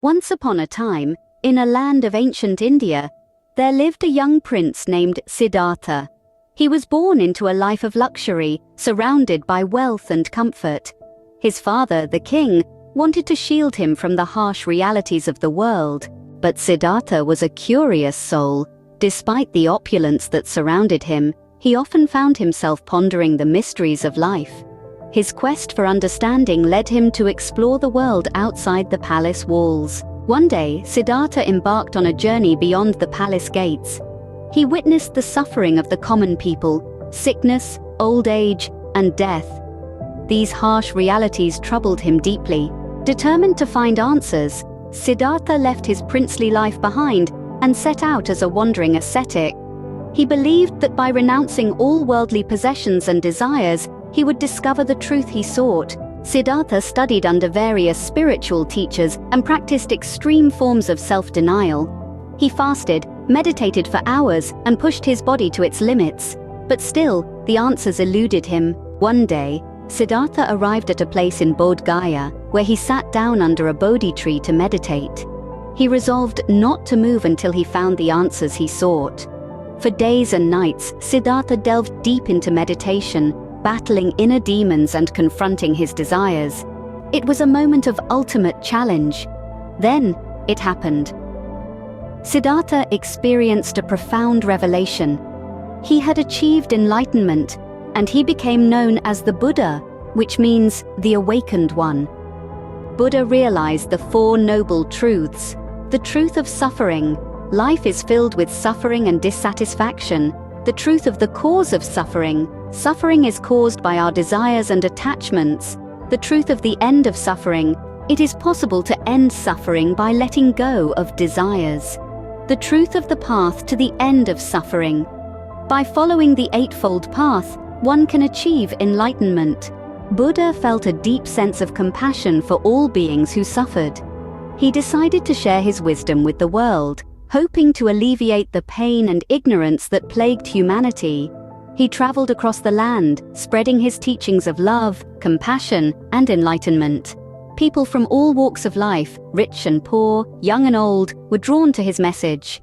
Once upon a time, in a land of ancient India, there lived a young prince named Siddhartha. He was born into a life of luxury, surrounded by wealth and comfort. His father, the king, wanted to shield him from the harsh realities of the world, but Siddhartha was a curious soul. Despite the opulence that surrounded him, he often found himself pondering the mysteries of life. His quest for understanding led him to explore the world outside the palace walls. One day, Siddhartha embarked on a journey beyond the palace gates. He witnessed the suffering of the common people, sickness, old age, and death. These harsh realities troubled him deeply. Determined to find answers, Siddhartha left his princely life behind and set out as a wandering ascetic. He believed that by renouncing all worldly possessions and desires, he would discover the truth he sought. Siddhartha studied under various spiritual teachers and practiced extreme forms of self-denial. He fasted, meditated for hours, and pushed his body to its limits. But still, the answers eluded him. One day, Siddhartha arrived at a place in Bodh Gaya, where he sat down under a Bodhi tree to meditate. He resolved not to move until he found the answers he sought. For days and nights, Siddhartha delved deep into meditation, battling inner demons and confronting his desires. It was a moment of ultimate challenge. Then, it happened. Siddhartha experienced a profound revelation. He had achieved enlightenment, and he became known as the Buddha, which means the awakened one. Buddha realized the Four Noble Truths. The truth of suffering. Life is filled with suffering and dissatisfaction. The truth of the cause of suffering. Suffering is caused by our desires and attachments. The truth of the end of suffering. It is possible to end suffering by letting go of desires. The truth of the path to the end of suffering. By following the Eightfold Path, one can achieve enlightenment. Buddha felt a deep sense of compassion for all beings who suffered. He decided to share his wisdom with the world, hoping to alleviate the pain and ignorance that plagued humanity. He traveled across the land, spreading his teachings of love, compassion, and enlightenment. People from all walks of life, rich and poor, young and old, were drawn to his message.